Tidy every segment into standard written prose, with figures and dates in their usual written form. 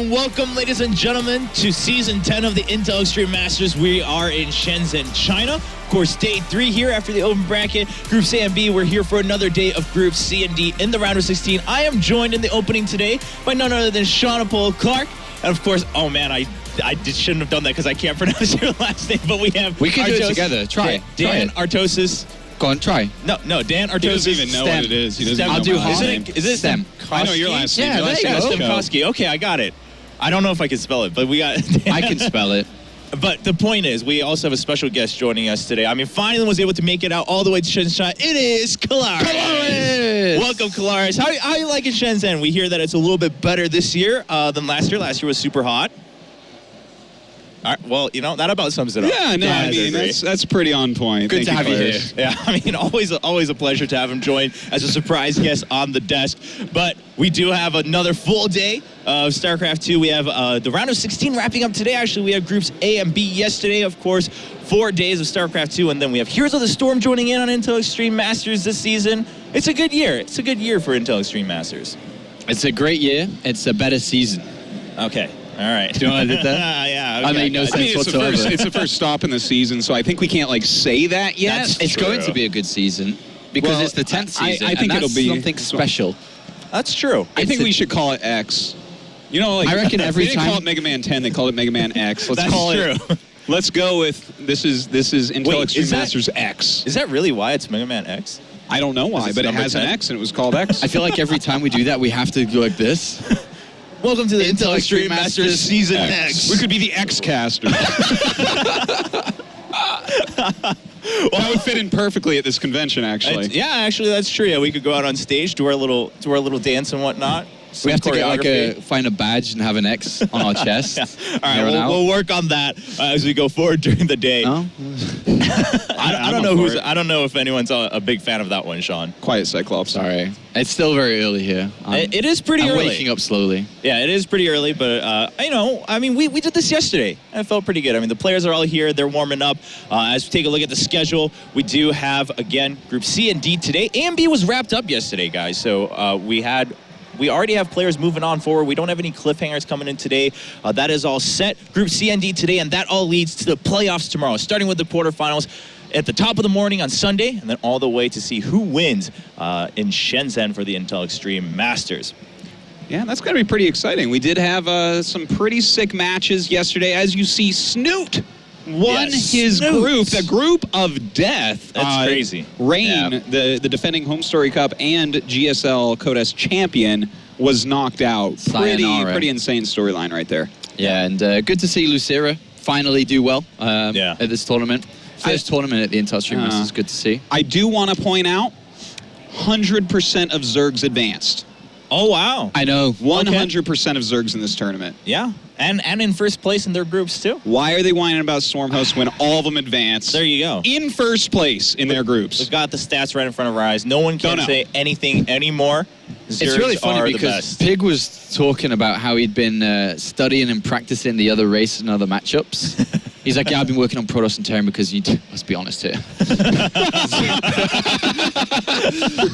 and welcome, ladies and gentlemen, to Season 10 of the Intel Extreme Masters. We are in Shenzhen, China. Of course, Day 3 here after the open bracket. Groups A and B, we're here for another day of Groups C and D in the round of 16. I am joined in the opening today by none other than Sean Apollo Clark. And of course, oh man, I shouldn't have done that because I can't pronounce your last name, but we can do it together. Try. Dan Artosis. Go on, try. No, Dan Artosis. He doesn't even know what it is. He doesn't I'll do know my half. name. Is it Stem? I know your last name. Yeah, Your last there you name is go. Stemkowski. Okay, I got it. I don't know if I can spell it, but we got I can spell it. But the point is, we also have a special guest joining us today. I mean, finally was able to make it out all the way to Shenzhen. It is Kalaris. Welcome, Kalaris. How you liking Shenzhen? We hear that it's a little bit better this year than last year. Last year was super hot. All right, well, you know, that about sums it up. Yeah, no, I mean, that's pretty on point. Good to have you here. Yeah, I mean, always a pleasure to have him join as a surprise guest on the desk. But we do have another full day of StarCraft 2. We have the round of 16 wrapping up today. Actually, we have Groups A and B yesterday, of course. 4 days of StarCraft 2, and then we have Heroes of the Storm joining in on Intel Extreme Masters this season. It's a good year. It's a good year for Intel Extreme Masters. It's a great year. It's a better season. Okay. All right. Do you know what I did there? Yeah. Okay. I made no sense whatsoever. It's the first stop in the season, so I think we can't say that yet. It's going to be a good season because it's the 10th season. I think and it'll be something special. That's true. I think we should call it X. You know, I reckon every they didn't time call it Mega Man 10, they called it Mega Man X. Let's That's call true. it. Let's go with this is Intel Wait, Extreme is that- Masters X. Is that really why it's Mega Man X? I don't know why, it's but it number has an 10? X and it was called X. I feel like every time we do that, we have to go like this. Welcome to the Intel Extreme Extreme Masters Masters Season X. We X. could be the X-Caster. That would fit in perfectly at this convention, actually. Yeah, actually, that's true. Yeah, we could go out on stage, do our little dance and whatnot. We have to Choreography. find a badge and have an X on our chest. Yeah. All right, we'll work on that as we go forward during the day. No? I don't know I don't know if anyone's a big fan of that one, Sean. Quiet Cyclops. Sorry. It's still very early here. It is pretty I'm early. waking up slowly. Yeah, it is pretty early, but you know, I mean, we did this yesterday, and it felt pretty good. I mean, the players are all here; they're warming up. As we take a look at the schedule, we do have again Group C and D today. A and B was wrapped up yesterday, guys. So we already have players moving on forward. We don't have any cliffhangers coming in today. That is all set. Group C and D today, and that all leads to the playoffs tomorrow, starting with the quarterfinals at the top of the morning on Sunday, and then all the way to see who wins in Shenzhen for the Intel Extreme Masters. Yeah, that's going to be pretty exciting. We did have some pretty sick matches yesterday. As you see, Snoot won his group, the group of death. That's crazy. Rain, Yeah. the defending Home Story Cup and GSL Codes champion, was knocked out. Sayonara. Pretty insane storyline right there. Yeah, and good to see Lucera finally do well Yeah. at this tournament. First tournament at the Intel Extreme Masters, good to see. I do want to point out, 100% of Zergs advanced. Oh, wow. I know. 100% of Zergs in this tournament. Yeah, and in first place in their groups, too. Why are they whining about Stormhost when all of them advanced? There you go. In first place in their groups. We've got the stats right in front of our eyes. No one can say anything anymore. It's really funny because Pig was talking about how he'd been studying and practicing the other race and other matchups. He's like, yeah, I've been working on Protoss and Terran because let's be honest here.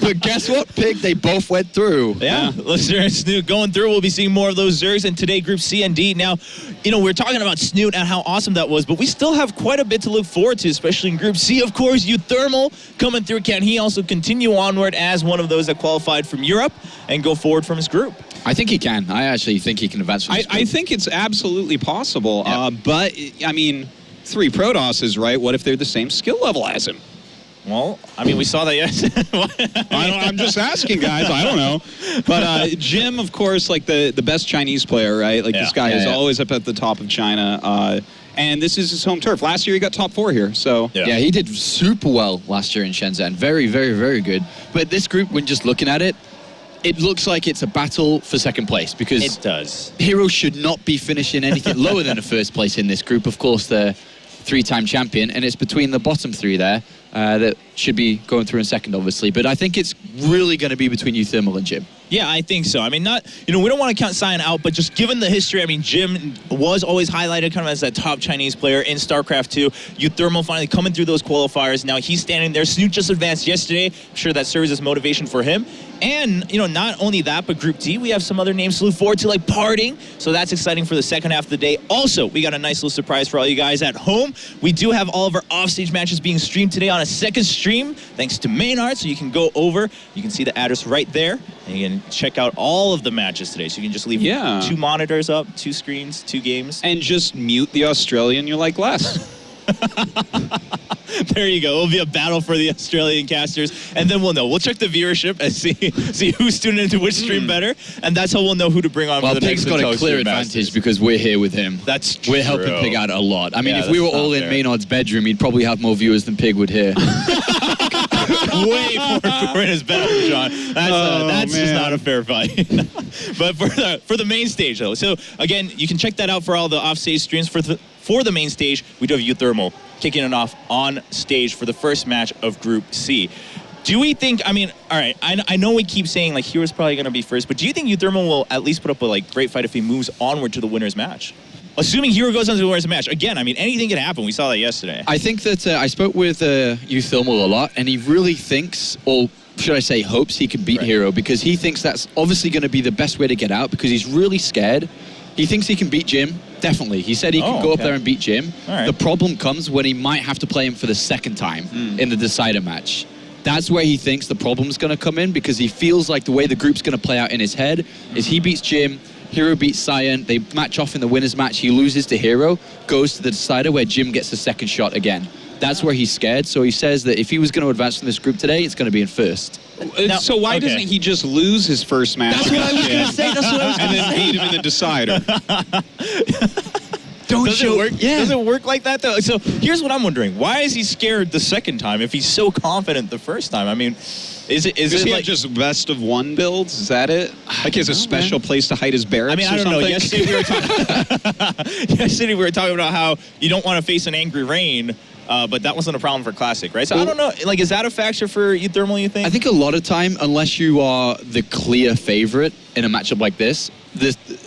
But guess what, Pig? They both went through. Yeah, Listener and Snoot going through. We'll be seeing more of those Zergs in today, Group C and D. Now, you know, we're talking about Snoot and how awesome that was, but we still have quite a bit to look forward to, especially in Group C, of course. uThermal coming through. Can he also continue onward as one of those that qualified from Europe and go forward from his group? I think he can. I actually think he can advance from this I group. think it's absolutely possible. Yeah. But, I mean, 3 Protosses, right? What if they're the same skill level as him? Well, I mean, we saw that yesterday. I'm just asking, guys. I don't know. But Jim, of course, like the best Chinese player, right? Like this guy is always up at the top of China. And this is his home turf. Last year he got top 4 here, so... Yeah, he did super well last year in Shenzhen. Very, very, very good. But this group, when just looking at it, it looks like it's a battle for second place because... It does. Heroes should not be finishing anything lower than a first place in this group. Of course, they're 3-time champion, and it's between the bottom 3 there that should be going through in second, obviously. But I think it's really going to be between uThermal and Jim. Yeah, I think so. I mean, we don't want to count Sion out, but just given the history, I mean, Jim was always highlighted kind of as that top Chinese player in StarCraft 2. uThermal finally coming through those qualifiers. Now he's standing there. Snoot just advanced yesterday. I'm sure that serves as motivation for him. And, you know, not only that, but Group D, we have some other names to look forward to, like Parting. So that's exciting for the second half of the day. Also, we got a nice little surprise for all you guys at home. We do have all of our offstage matches being streamed today on a second stream, thanks to Maynard. So you can go over, you can see the address right there, and you can check out all of the matches today. So you can just leave 2 monitors up, 2 screens, 2 games. And just mute the Australian you like less. There you go. It'll be a battle for the Australian casters, and then we'll know. We'll check the viewership and see who's tuning into which stream better, and that's how we'll know who to bring on for the next Pig's got a clear advantage because we're here with him. That's true. We're helping Pig out a lot. I mean, if we were all in Maynard's bedroom, he'd probably have more viewers than Pig would here. Way more for in his bedroom, John. That's just not a fair fight. But for the main stage, though. So, again, you can check that out for all the offstage streams. For the main stage, we do have uThermal kicking it off on stage for the first match of Group C. Do we think, I mean, all right, I know we keep saying, like, Hero's probably going to be first, but do you think uThermal will at least put up a, like, great fight if he moves onward to the winner's match? Assuming Hero goes on to the winner's match. Again, I mean, anything can happen. We saw that yesterday. I think that I spoke with uThermal a lot, and he really thinks, or should I say hopes, he can beat Hero, because he thinks that's obviously going to be the best way to get out, because he's really scared. He thinks he can beat Jim, definitely. He said he can go up there and beat Jim. The problem comes when he might have to play him for the second time in the decider match. That's where he thinks the problem's going to come in, because he feels like the way the group's going to play out in his head is he beats Jim, Hero beats Cyan, they match off in the winner's match, he loses to Hero, goes to the decider where Jim gets the second shot again. That's where he's scared, so he says that if he was going to advance from this group today, it's going to be in first. Now, so why doesn't he just lose his first match? That's what I was going to say. That's what I was going to say. And then beat him in the decider. Does it work? Yeah. Does it work like that, though? So here's what I'm wondering. Why is he scared the second time if he's so confident the first time? I mean, is it he like just best of 1 builds? Is that it? Like he has a special place to hide his barracks. I mean, I don't know. Yesterday we were talking about how you don't want to face an angry rain. But that wasn't a problem for Classic, right? So I don't know, like, is that a factor for uThermal, you think? I think a lot of time, unless you are the clear favorite in a matchup like this,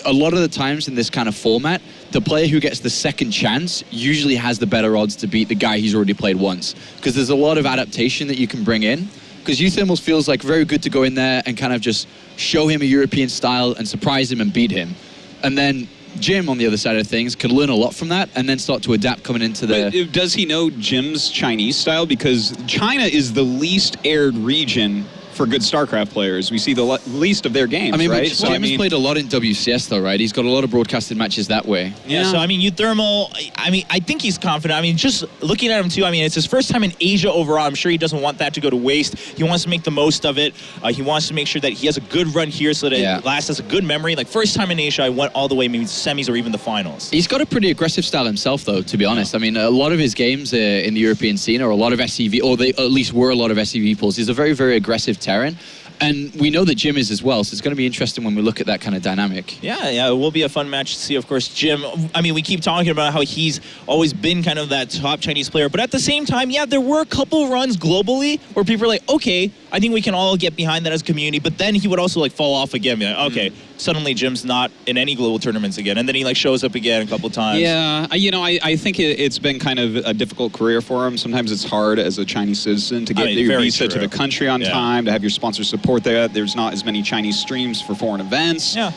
a lot of the times in this kind of format, the player who gets the second chance usually has the better odds to beat the guy he's already played once. Because there's a lot of adaptation that you can bring in. Because uThermal feels like very good to go in there and kind of just show him a European style and surprise him and beat him. And then Jim, on the other side of things, could learn a lot from that and then start to adapt coming into the... But does he know Jim's Chinese style? Because China is the least aired region for good StarCraft players. We see the least of their games, right? So, Jim has played a lot in WCS, though, right? He's got a lot of broadcasted matches that way. Yeah, so, I mean, uThermal, I mean, I think he's confident. I mean, just looking at him, too, I mean, it's his first time in Asia overall. I'm sure he doesn't want that to go to waste. He wants to make the most of it. He wants to make sure that he has a good run here so that it lasts as a good memory. Like, first time in Asia, I went all the way, maybe semis or even the finals. He's got a pretty aggressive style himself, though, to be honest. I mean, a lot of his games in the European scene are a lot of SCV, or they at least were a lot of SCV pulls. He's a very, very aggressive Terran. And we know that Jim is as well, so it's going to be interesting when we look at that kind of dynamic. Yeah, it will be a fun match to see, of course. Jim, I mean, we keep talking about how he's always been kind of that top Chinese player, but at the same time, yeah, there were a couple runs globally where people are like, okay, I think we can all get behind that as a community, but then he would also like fall off again, be like, okay, suddenly Jim's not in any global tournaments again, and then he like shows up again a couple times. Yeah, you know, I think it's been kind of a difficult career for him. Sometimes it's hard as a Chinese citizen to get your visa to the country on time, to have your sponsor support there. There's not as many Chinese streams for foreign events. Yeah.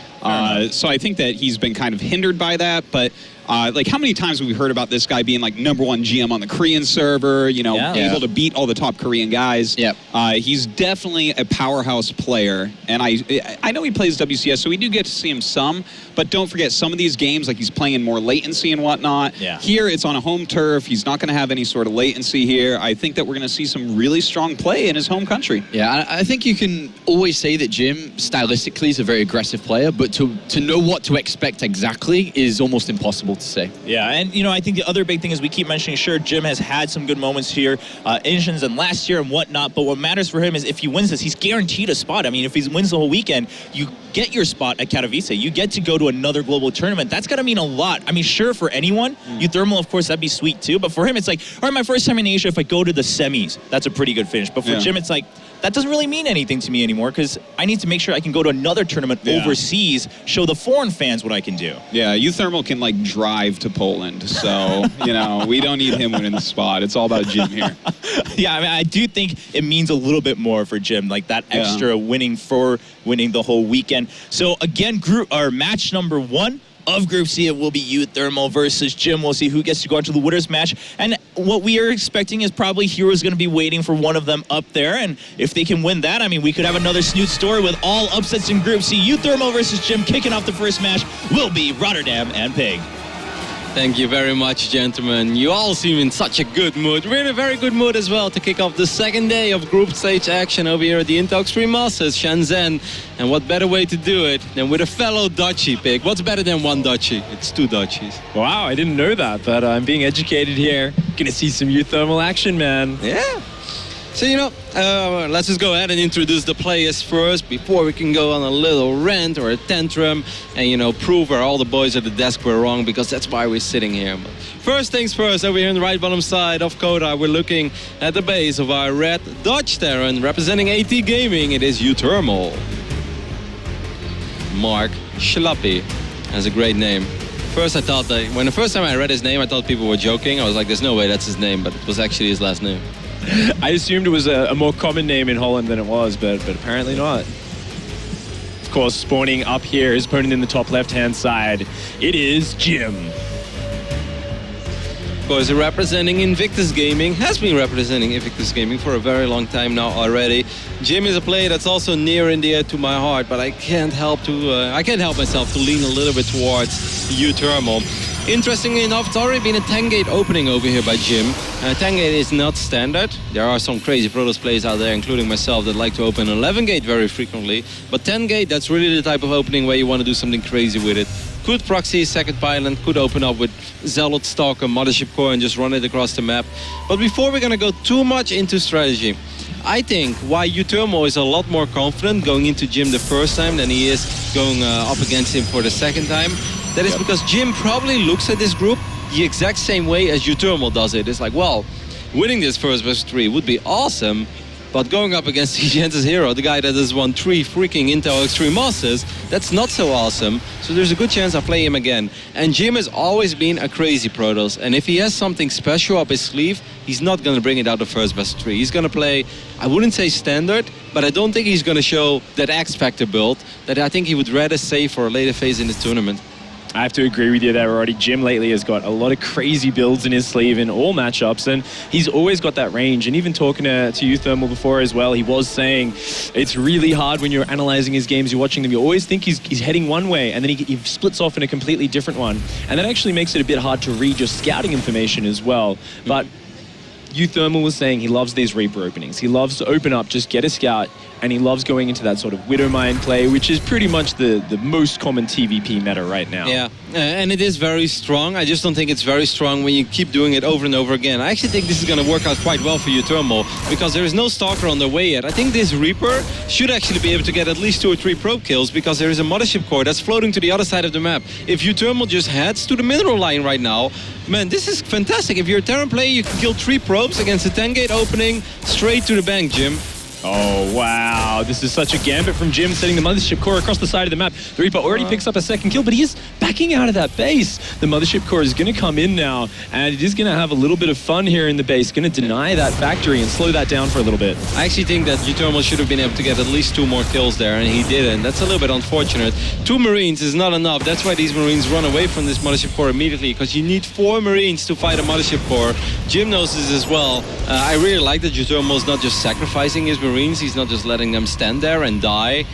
So I think that he's been kind of hindered by that, but like how many times have we heard about this guy being like #1 GM on the Korean server, you know, able to beat all the top Korean guys. Yep. He's definitely a powerhouse player, and I know he plays WCS, so we do get to see him some, but don't forget some of these games, like he's playing more latency and whatnot. Yeah. Here it's on a home turf. He's not going to have any sort of latency here. I think that we're going to see some really strong play in his home country. Yeah, I think you can always say that Jim stylistically is a very aggressive player, but to know what to expect exactly is almost impossible to say. Yeah, and you know, I think the other big thing is we keep mentioning, sure, Jim has had some good moments here in Shenzhen last year and whatnot, but what matters for him is if he wins this, he's guaranteed a spot. I mean, if he wins the whole weekend, you get your spot at Katowice. You get to go to another global tournament. That's got to mean a lot. I mean, sure, for anyone, uThermal, of course, that'd be sweet too. But for him, it's like, all right, my first time in Asia, if I go to the semis, that's a pretty good finish. But for Jim, it's like, that doesn't really mean anything to me anymore because I need to make sure I can go to another tournament overseas, show the foreign fans what I can do. Yeah, uThermal can like drive to Poland, so you know we don't need him winning the spot. It's all about Jim here. Yeah, I mean, I do think it means a little bit more for Jim, like that extra winning the whole weekend. So again, match number 1 of Group C, it will be uThermal versus Jim. We'll see who gets to go into the winners match. And what we are expecting is probably Hero's going to be waiting for one of them up there. And if they can win that, I mean, we could have another Snoot story with all upsets in Group C. uThermal versus Jim kicking off the first match will be Rotterdam and Pig. Thank you very much, gentlemen. You all seem in such a good mood. We're in a very good mood as well to kick off the second day of group stage action over here at the Intel Extreme Masters, Shenzhen. And what better way to do it than with a fellow Dutchie, Pig? What's better than one Dutchie? It's 2 Dutchies. Wow, I didn't know that, but I'm being educated here. Gonna see some uThermal action, man. Yeah. So, you know, let's just go ahead and introduce the players first before we can go on a little rant or a tantrum and, you know, prove where all the boys at the desk were wrong, because that's why we're sitting here. But first things first, over here on the right bottom side of Coda, we're looking at the base of our red Dodge Terran representing AT Gaming. It is uThermal. Mark Schlappy has a great name. First I thought that, when the first time I read his name, I thought people were joking. I was like, there's no way that's his name, but it was actually his last name. I assumed it was a more common name in Holland than it was, but apparently not. Of course, spawning up here, his opponent in the top left-hand side, it is Jim. Of course, representing Invictus Gaming, has been representing Invictus Gaming for a very long time now already. Jim is a player that's also near and dear to my heart, but I can't help myself to lean a little bit towards uThermal. Interestingly enough, it's already been a 10-gate opening over here by Jim. 10-gate is not standard. There are some crazy Protoss players out there, including myself, that like to open 11-gate very frequently. But 10-gate, that's really the type of opening where you want to do something crazy with it. Could proxy second pylon, could open up with Zealot Stalker, Mothership Core, and just run it across the map. But before we're going to go too much into strategy, I think why uThermal is a lot more confident going into Jim the first time than he is going up against him for the second time. That is because Jim probably looks at this group the exact same way as uThermal does it. It's like, well, winning this first versus 3 would be awesome, but going up against Gentis Hero, the guy that has won 3 freaking Intel Extreme Masters, that's not so awesome. So there's a good chance I'll play him again. And Jim has always been a crazy Protoss, and if he has something special up his sleeve, he's not going to bring it out the first versus 3. He's going to play, I wouldn't say standard, but I don't think he's going to show that X-Factor build that I think he would rather save for a later phase in the tournament. I have to agree with you there already. Jim lately has got a lot of crazy builds in his sleeve in all matchups, and he's always got that range. And even talking to uThermal before as well, he was saying it's really hard when you're analyzing his games, you're watching them, you always think he's heading one way, and then he splits off in a completely different one. And that actually makes it a bit hard to read your scouting information as well. But uThermal was saying he loves these Reaper openings. He loves to open up, just get a scout, and he loves going into that sort of Widowmine play, which is pretty much the most common TvP meta right now. Yeah, and it is very strong. I just don't think it's very strong when you keep doing it over and over again. I actually think this is going to work out quite well for uThermal, because there is no Stalker on their way yet. I think this Reaper should actually be able to get at least 2 or 3 probe kills, because there is a Mothership Core that's floating to the other side of the map. If uThermal just heads to the mineral line right now, man, this is fantastic. If you're a Terran player, you can kill 3 probes against a 10-gate opening straight to the bank, Jim. Oh, wow. This is such a gambit from Jim, setting the Mothership Core across the side of the map. The Reaper already picks up a second kill, but he is backing out of that base. The Mothership Core is going to come in now, and it is going to have a little bit of fun here in the base. Going to deny that factory and slow that down for a little bit. I actually think that uThermal should have been able to get at least 2 more kills there, and he didn't. That's a little bit unfortunate. 2 Marines is not enough. That's why these Marines run away from this Mothership Core immediately, because you need 4 Marines to fight a Mothership Core. Jim knows this as well. I really like that uThermal is not just sacrificing his Marines. He's not just letting them stand there and die.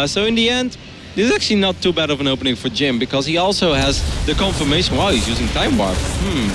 So in the end, This is actually not too bad of an opening for Jim because he also has the confirmation. Wow, he's using Time Warp.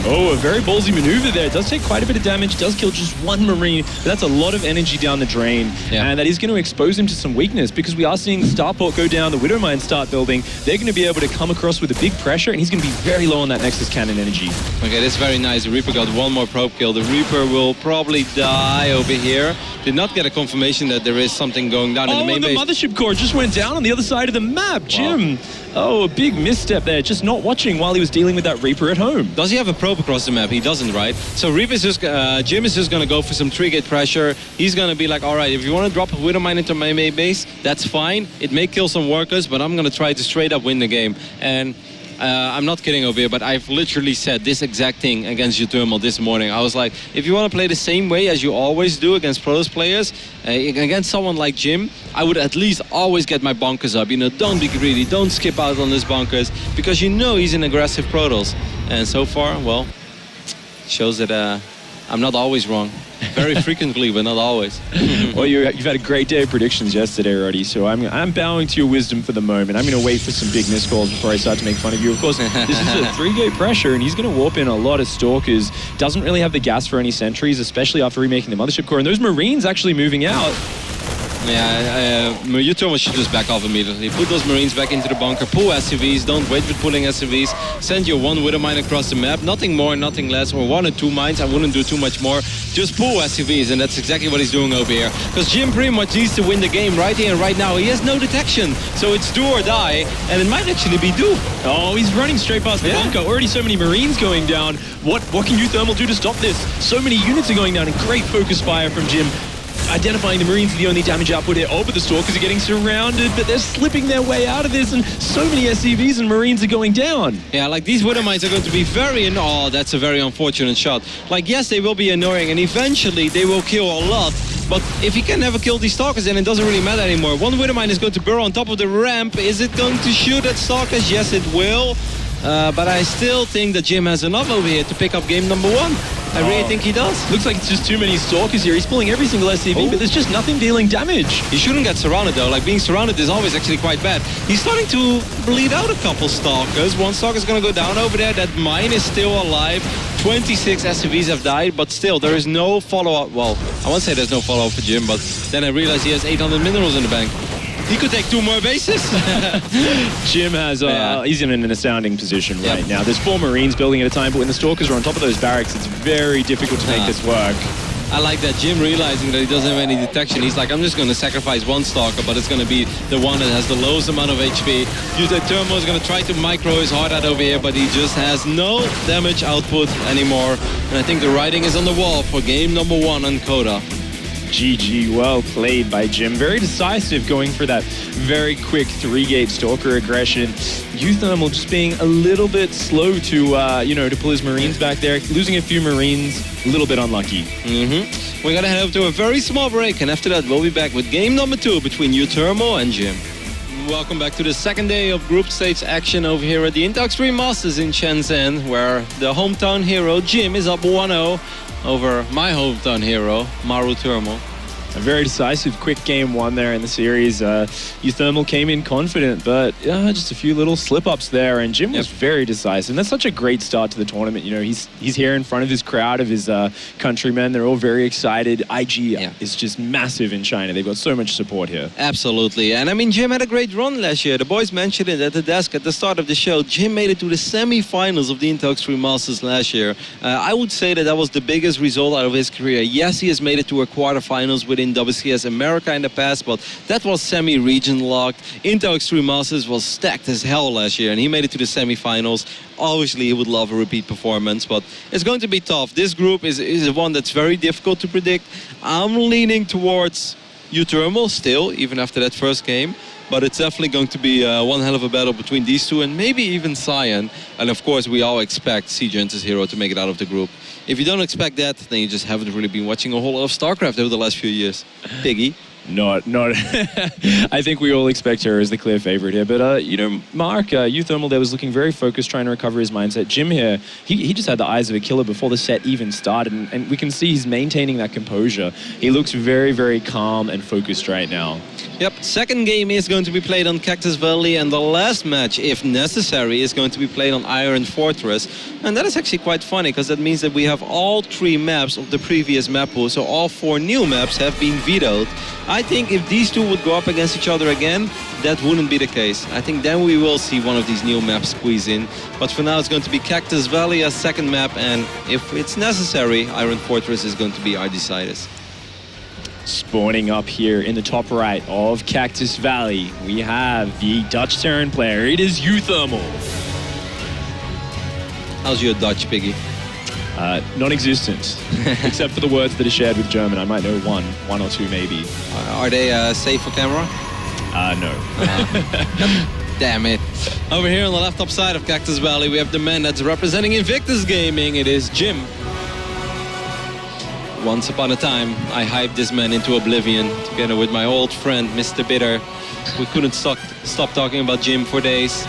Oh, a very ballsy maneuver there. It does take quite a bit of damage, does kill just one Marine, but that's a lot of energy down the drain. Yeah. And that is going to expose him to some weakness because we are seeing Starport go down, the Widowmine start building. They're going to be able to come across with a big pressure, and he's going to be very low on that Nexus Cannon energy. Okay, that's very nice. The Reaper got one more probe kill. The Reaper will probably die over here. Did not get a confirmation that there is something going down in the main and the base. Mothership Core just went down on the other side of the map. Jim, oh, a big misstep there. Just not watching while he was dealing with that Reaper at home. Does he have a probe across the map? He doesn't, right? So Reaper is just, Jim is just going to go for some 3-gate pressure. He's going to be like, all right, if you want to drop a Widowmine into my main base, that's fine. It may kill some workers, but I'm going to try to straight up win the game. And I'm not kidding over here, but I've literally said this exact thing against uThermal this morning. I was like, if you want to play the same way as you always do against Protoss players, against someone like Jim, I would at least always get my bunkers up. You know, don't be greedy, don't skip out on his bunkers, because you know he's an aggressive Protoss. And so far, well, shows that I'm not always wrong. Very frequently, but not always. Well, you've had a great day of predictions yesterday already, so I'm bowing to your wisdom for the moment. I'm going to wait for some big miscalls before I start to make fun of you. Of course, this is a 3-gate pressure, and he's going to warp in a lot of Stalkers. Doesn't really have the gas for any sentries, especially after remaking the Mothership Core, and those Marines actually moving out. Yeah, uThermal should just back off immediately. Put those Marines back into the bunker, pull SCVs, don't wait with pulling SCVs. Send your one Widowmine across the map, nothing more, nothing less, or 1 or 2 mines. I wouldn't do too much more. Just pull SCVs, and that's exactly what he's doing over here. Because Jim pretty much needs to win the game right here and right now. He has no detection, so it's do or die, and it might actually be do. Oh, he's running straight past the bunker. Already so many Marines going down. What can uThermal do to stop this? So many units are going down, and great focus fire from Jim. Identifying the Marines are the only damage output here. Oh, but the Stalkers are getting surrounded, but they're slipping their way out of this, and so many SCVs and Marines are going down. Yeah, like these Widowmines are going to be very oh, that's a very unfortunate shot. Like, yes, they will be annoying, and eventually they will kill a lot, but if he can never kill these Stalkers, then it doesn't really matter anymore. One Widowmine is going to burrow on top of the ramp. Is it going to shoot at Stalkers? Yes, it will. But I still think that Jim has enough over here to pick up game number 1. I really think he does. Looks like it's just too many Stalkers here. He's pulling every single SCV, but there's just nothing dealing damage. He shouldn't get surrounded though. Like, being surrounded is always actually quite bad. He's starting to bleed out a couple Stalkers. One Stalker's going to go down over there. That mine is still alive. 26 SCVs have died, but still there is no follow-up. Well, I won't say there's no follow-up for Jim, but then I realized he has 800 minerals in the bank. He could take 2 more bases. Jim has, he's in an astounding position right now. There's 4 Marines building at a time, but when the Stalkers are on top of those barracks, it's very difficult to make this work. I like that Jim realizing that he doesn't have any detection. He's like, I'm just going to sacrifice one Stalker, but it's going to be the one that has the lowest amount of HP. uThermal is going to try to micro his heart out over here, but he just has no damage output anymore. And I think the writing is on the wall for game number 1 on Coda. GG, well played by Jim. Very decisive, going for that very quick 3-gate Stalker aggression. uThermal just being a little bit slow to, to pull his Marines back there. Losing a few Marines, a little bit unlucky. We're going to head over to a very small break, and after that we'll be back with game number 2 between uThermal and Jim. Welcome back to the second day of group stage action over here at the Intel Extreme Masters in Shenzhen, where the hometown hero Jim is up 1-0 over my hometown hero, uThermal. A very decisive, quick game 1 there in the series. uThermal came in confident, but just a few little slip-ups there, and Jim was very decisive. And that's such a great start to the tournament. You know, he's here in front of his crowd, of his countrymen. They're all very excited. IG is just massive in China. They've got so much support here. Absolutely. And I mean, Jim had a great run last year. The boys mentioned it at the desk at the start of the show. Jim made it to the semi-finals of the Intel Extreme Masters last year. I would say that was the biggest result out of his career. Yes, he has made it to a quarterfinals with in WCS America in the past, but that was semi-region locked. Intel Extreme Masters was stacked as hell last year, and he made it to the semi-finals. Obviously, he would love a repeat performance, but it's going to be tough. This group is one that's very difficult to predict. I'm leaning towards uThermal still, even after that first game. But it's definitely going to be one hell of a battle between these two, and maybe even Cyan. And of course, we all expect Seagent's hero to make it out of the group. If you don't expect that, then you just haven't really been watching a whole lot of StarCraft over the last few years. Piggy. Not. I think we all expect her as the clear favorite here. But, you know, Mark, uThermal there was looking very focused, trying to recover his mindset. Jim here, he just had the eyes of a killer before the set even started. And we can see he's maintaining that composure. He looks very, very calm and focused right now. Yep, second game is going to be played on Cactus Valley, and the last match, if necessary, is going to be played on Iron Fortress. And that is actually quite funny, because that means that we have all 3 maps of the previous map pool, so all 4 new maps have been vetoed. I think if these two would go up against each other again, that wouldn't be the case. I think then we will see one of these new maps squeeze in. But for now, it's going to be Cactus Valley as second map, and if it's necessary, Iron Fortress is going to be our deciders. Spawning up here in the top right of Cactus Valley, we have the Dutch Terran player. It is uThermal. How's your Dutch, Piggy? Non-existent, except for the words that are shared with German. I might know one or two maybe. Are they safe for camera? No. Damn it. Over here on the left top side of Cactus Valley, we have the man that's representing Invictus Gaming. It is Jim. Once upon a time, I hyped this man into oblivion together with my old friend, Mr. Bitter. We couldn't stop talking about Jim for days.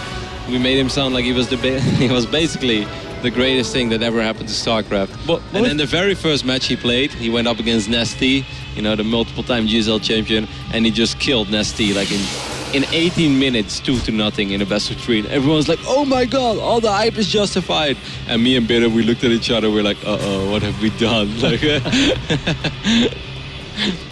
We made him sound like he was he was basically the greatest thing that ever happened to StarCraft. And then the very first match he played, he went up against Nesty, you know, the multiple-time GSL champion, and he just killed Nesty like in 18 minutes, 2-0 in a best of 3. And everyone's like, oh my god, all the hype is justified. And me and Bitter, we looked at each other, we're like, uh-oh, what have we done? Like,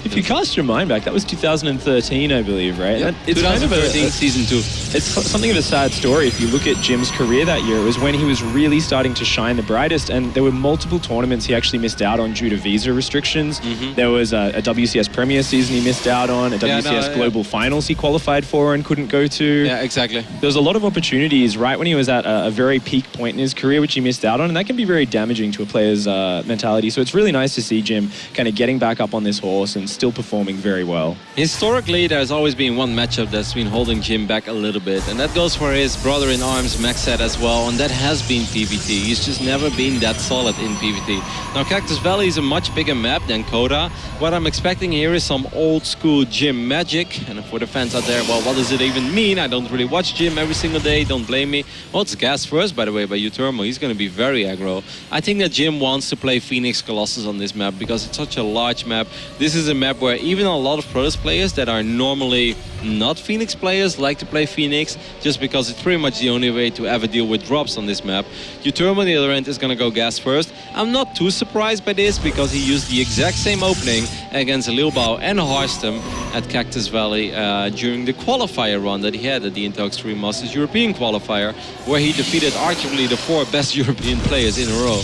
if you cast your mind back, that was 2013, I believe, right? Yep. It's 2013, kind of season 2. It's something of a sad story. If you look at Jim's career that year, it was when he was really starting to shine the brightest, and there were multiple tournaments he actually missed out on due to visa restrictions. There was a WCS Premier season he missed out on, a WCS Global Finals he qualified for and couldn't go to. Yeah, exactly. There was a lot of opportunities right when he was at a very peak point in his career, which he missed out on, and that can be very damaging to a player's mentality. So it's really nice to see Jim kind of getting back up on this horse and still performing very well. Historically, there's always been one matchup that's been holding Jim back a little bit, and that goes for his brother-in-arms Maxed as well, and that has been PvT. He's just never been that solid in PvT. Now, Cactus Valley is a much bigger map than Coda. What I'm expecting here is some old-school Jim magic, and for the fans out there, well, what does it even mean? I don't really watch Jim every single day, don't blame me. Well, it's gas first, by the way, by uThermal. He's going to be very aggro. I think that Jim wants to play Phoenix Colossus on this map because it's such a large map. This is a map where even a lot of Protoss players that are normally not Phoenix players like to play Phoenix, just because it's pretty much the only way to ever deal with drops on this map. uThermal on the other end is going to go gas first. I'm not too surprised by this because he used the exact same opening against Lilbao and Harstem at Cactus Valley during the qualifier run that he had at the Intel Extreme Masters European qualifier, where he defeated arguably the 4 best European players in a row.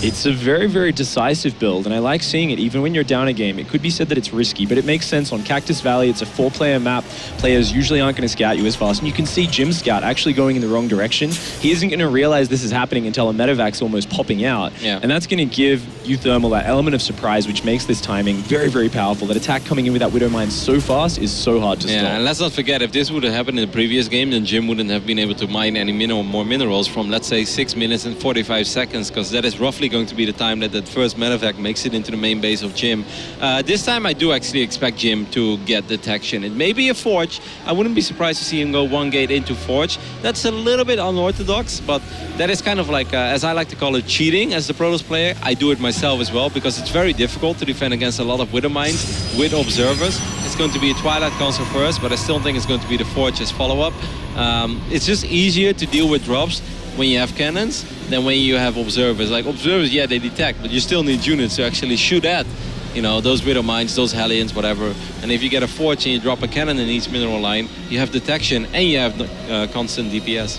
It's a very, very decisive build, and I like seeing it even when you're down a game. It could be said that it's risky, but it makes sense. On Cactus Valley, it's a 4-player map. Players usually aren't going to scout you as fast, and you can see Jim's scout actually going in the wrong direction. He isn't going to realize this is happening until a medevac's almost popping out, and that's going to give uThermal that element of surprise, which makes this timing very, very powerful. That attack coming in with that Widow Mine so fast is so hard to stop. And let's not forget, if this would have happened in the previous game, then Jim wouldn't have been able to mine any more minerals from, let's say, 6 minutes and 45 seconds, because that is roughly going to be the time that first medevac makes it into the main base of Jim. This time I do actually expect Jim to get detection. It may be a Forge. I wouldn't be surprised to see him go 1 gate into Forge. That's a little bit unorthodox, but that is kind of like, as I like to call it, cheating as the Protoss player. I do it myself as well, because it's very difficult to defend against a lot of Widow Mines with observers. It's going to be a Twilight Console first, but I still think it's going to be the Forge as follow-up. It's just easier to deal with drops when you have cannons than when you have observers. Like observers, yeah, they detect, but you still need units to actually shoot at, you know, those Widow Mines, those Hellions, whatever. And if you get a Forge and you drop a cannon in each mineral line, you have detection and you have constant DPS.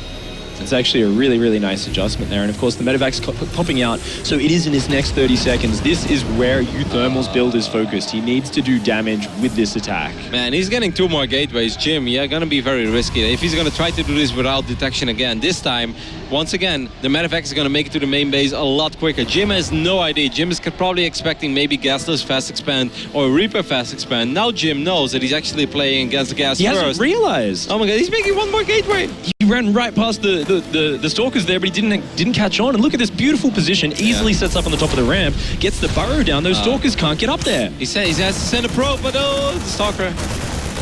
It's actually a really, really nice adjustment there. And of course, the medevac's popping out, so it is in his next 30 seconds. This is where uThermal's build is focused. He needs to do damage with this attack. Man, he's getting 2 more gateways. Jim, yeah, gonna be very risky. If he's gonna try to do this without detection again, this time, once again, the medevac is gonna make it to the main base a lot quicker. Jim has no idea. Jim is probably expecting maybe Gasless Fast Expand or Reaper Fast Expand. Now Jim knows that he's actually playing against the gas He first. hasn't realized. Oh my god, he's making 1 more gateway. He ran right past the Stalkers there, but he didn't catch on. And look at this beautiful position. Easily sets up on the top of the ramp, gets the burrow down. Those Stalkers can't get up there. He has to send a probe, but the Stalker.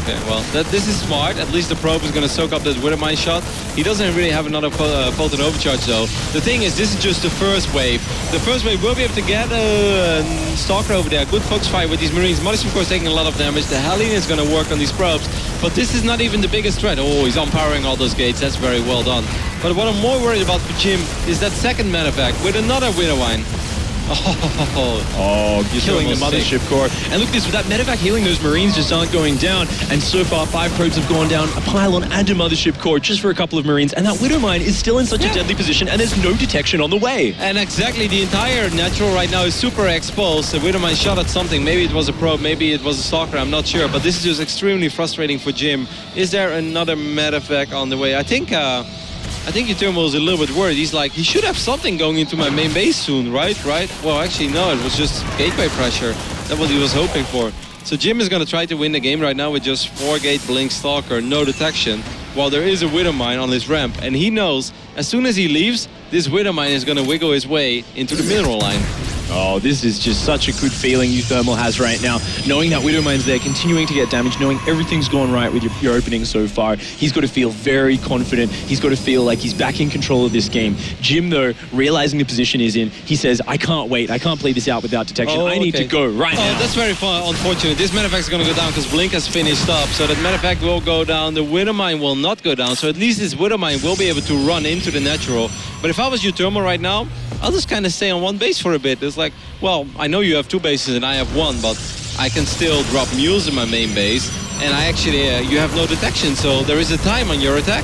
Okay, well, this is smart. At least the probe is going to soak up that Widowmine shot. He doesn't really have another Photon Overcharge, though. The thing is, this is just the first wave. The first wave will be able to get a Stalker over there. Good focus fight with these Marines. Mothership, of course, taking a lot of damage. The Hellion is going to work on these probes. But this is not even the biggest threat. Oh, he's unpowering all those gates. That's very well done. But what I'm more worried about for Jim is that second medevac with another Widowmine. Killing the Mothership core. And look at this, with that medevac healing, those Marines just aren't going down. And so far, 5 probes have gone down, a pylon and a Mothership core just for a couple of Marines. And that Widowmine is still in such a deadly position, and there's no detection on the way. And exactly, the entire natural right now is super exposed. The Widowmine shot at something. Maybe it was a probe, maybe it was a Stalker, I'm not sure. But this is just extremely frustrating for Jim. Is there another medevac on the way? I think uThermal is a little bit worried. He's like, he should have something going into my main base soon, right? Well, actually, no, it was just gateway pressure. That's what he was hoping for. So Jim is going to try to win the game right now with just 4-gate Blink Stalker, no detection, while there is a Widowmine on his ramp. And he knows, as soon as he leaves, this Widowmine is going to wiggle his way into the mineral line. Oh, this is just such a good feeling uThermal has right now. Knowing that Widowmine's there, continuing to get damage, knowing everything's gone right with your opening so far. He's got to feel very confident. He's got to feel like he's back in control of this game. Jim, though, realizing the position he's in, he says, I can't wait. I can't play this out without detection. I need to go right now. That's very unfortunate. This medevac is going to go down because Blink has finished up. So that medevac will go down. The Widowmine will not go down. So at least this Widowmine will be able to run into the natural. But if I was uThermal right now, I'll just kind of stay on one base for a bit. It's like, well, I know you have 2 bases and I have 1, but I can still drop mules in my main base. And I actually, you have no detection, so there is a time on your attack.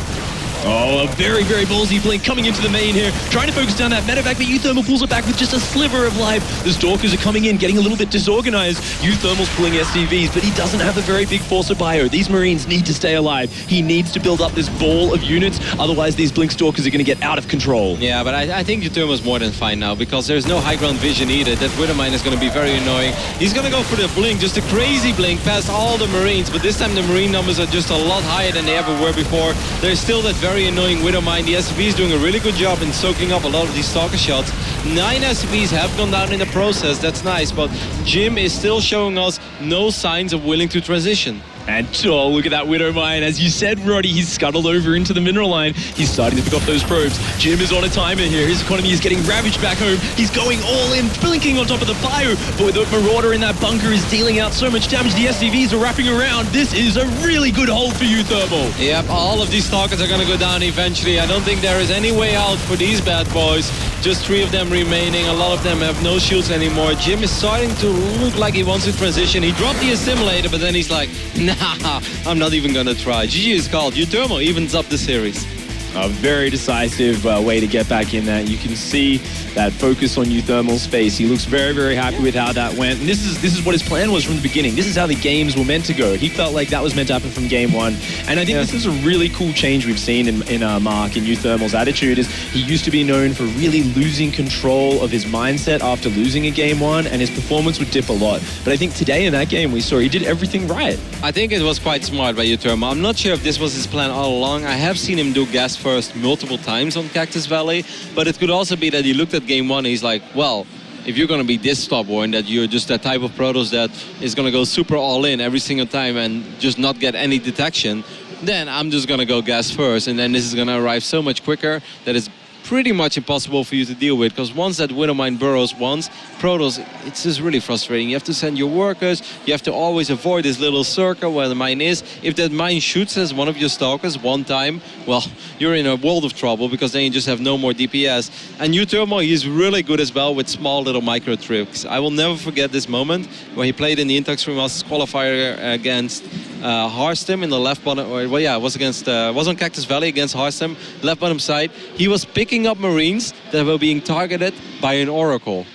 Oh, a very, very ballsy Blink coming into the main here, trying to focus down that medevac, but uThermal pulls it back with just a sliver of life. The Stalkers are coming in, getting a little bit disorganized. uThermal's pulling SCVs, but he doesn't have a very big force of bio. These Marines need to stay alive. He needs to build up this ball of units, otherwise these Blink Stalkers are going to get out of control. Yeah, but I think uThermal's more than fine now, because there's no high ground vision either. That Widowmine is going to be very annoying. He's going to go for the Blink, just a crazy Blink past all the Marines, but this time the Marine numbers are just a lot higher than they ever were before. There's still that very annoying Widowmine. The SCV is doing a really good job in soaking up a lot of these Stalker shots. 9 SCVs have gone down in the process, that's nice, but Jim is still showing us no signs of willing to transition. And oh, look at that Widowmine. As you said, Roddy, he's scuttled over into the mineral line. He's starting to pick off those probes. Jim is on a timer here. His economy is getting ravaged back home. He's going all in, blinking on top of the bio. But the Marauder in that bunker is dealing out so much damage. The SCVs are wrapping around. This is a really good hold for uThermal. Yep, all of these Stalkers are going to go down eventually. I don't think there is any way out for these bad boys. Just 3 of them remaining. A lot of them have no shields anymore. Jim is starting to look like he wants to transition. He dropped the assimilator, but then he's like, nah, I'm not even going to try. GG is called. uThermal evens up the series. A very decisive way to get back in that. You can see that focus on uThermal's face. He looks very, very happy with how that went. And this is what his plan was from the beginning. This is how the games were meant to go. He felt like that was meant to happen from game 1. And I think this is a really cool change we've seen in Mark and uThermal's attitude. Is he used to be known for really losing control of his mindset after losing a game 1, and his performance would dip a lot. But I think today in that game we saw he did everything right. I think it was quite smart by uThermal. I'm not sure if this was his plan all along. I have seen him do gas first multiple times on Cactus Valley, but it could also be that he looked at game 1 and he's like, well, if you're going to be this stubborn, that you're just that type of Protoss that is going to go super all in every single time and just not get any detection, then I'm just going to go gas first, and then this is going to arrive so much quicker that it's pretty much impossible for you to deal with, because once that Widowmine burrows once, Protoss, it's just really frustrating. You have to send your workers, you have to always avoid this little circle where the mine is. If that mine shoots as one of your Stalkers one time, well, you're in a world of trouble, because then you just have no more DPS. And uThermal, he's really good as well with small little micro tricks. I will never forget this moment where he played in the Intox Masters qualifier against Harstem in the left bottom, or well, yeah, it was against was on Cactus Valley against Harstem, left bottom side. He was picking up Marines that were being targeted by an Oracle.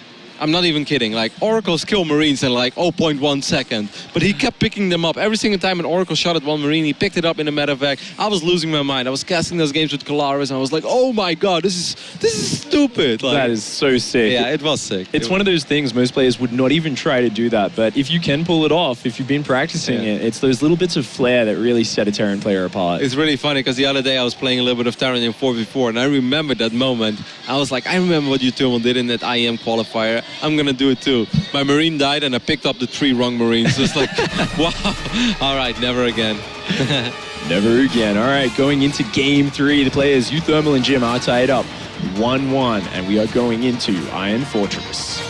I'm not even kidding. Like, Oracles kill Marines in like 0.1 second. But he kept picking them up. Every single time an Oracle shot at one Marine, he picked it up in a medevac. I was losing my mind. I was casting those games with Kalaris, and I was like, oh my god, this is stupid. Like, that is so sick. Yeah, it was sick. It's one of those things most players would not even try to do that, but if you can pull it off, if you've been practicing it, it's those little bits of flair that really set a Terran player apart. It's really funny because the other day I was playing a little bit of Terran in 4v4, and I remember that moment. I was like, I remember what uThermal did in that IEM qualifier. I'm gonna do it too. My Marine died and I picked up the 3 wrong Marines. It's like, wow. All right, never again. Never again. All right, going into game 3, the players uThermal and Jim are tied up 1-1, and we are going into Iron Fortress.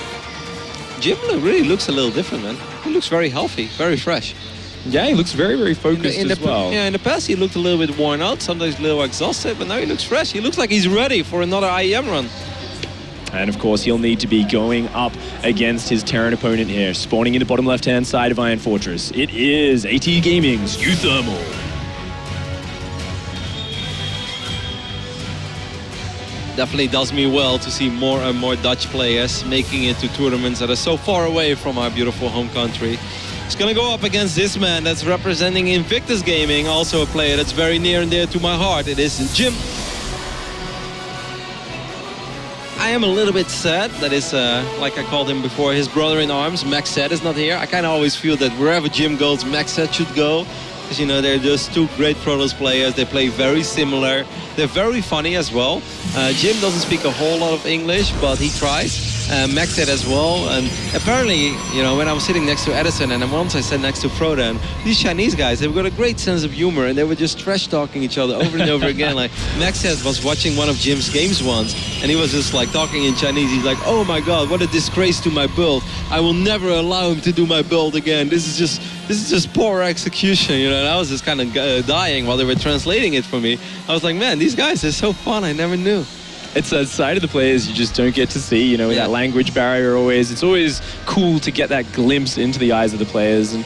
Jim really looks a little different, man. He looks very healthy, very fresh. Yeah, he looks very, very focused as well. Yeah, in the past he looked a little bit worn out, sometimes a little exhausted, but now he looks fresh. He looks like he's ready for another IEM run. And of course, he'll need to be going up against his Terran opponent here, spawning in the bottom left-hand side of Iron Fortress. It is AT Gaming's uThermal. Definitely does me well to see more and more Dutch players making it to tournaments that are so far away from our beautiful home country. He's going to go up against this man that's representing Invictus Gaming, also a player that's very near and dear to my heart. It is Jim. I am a little bit sad that is, like I called him before, his brother in arms, Maxed, is not here. I kind of always feel that wherever Jim goes, Maxed should go. Because, you know, they're just 2 great Protoss players. They play very similar. They're very funny as well. Jim doesn't speak a whole lot of English, but he tries. Maxed as well. And apparently, you know, when I was sitting next to Edison and then once I sat next to Frodan, these Chinese guys, they've got a great sense of humor and they were just trash talking each other over and over again. Like, Maxed was watching one of Jim's games once and he was just like talking in Chinese. He's like, oh my god, what a disgrace to my build. I will never allow him to do my build again. This is just poor execution, you know. And I was just kind of dying while they were translating it for me. I was like, man, these guys are so fun. I never knew. It's a side of the players you just don't get to see, you know, with that language barrier always. It's always cool to get that glimpse into the eyes of the players. And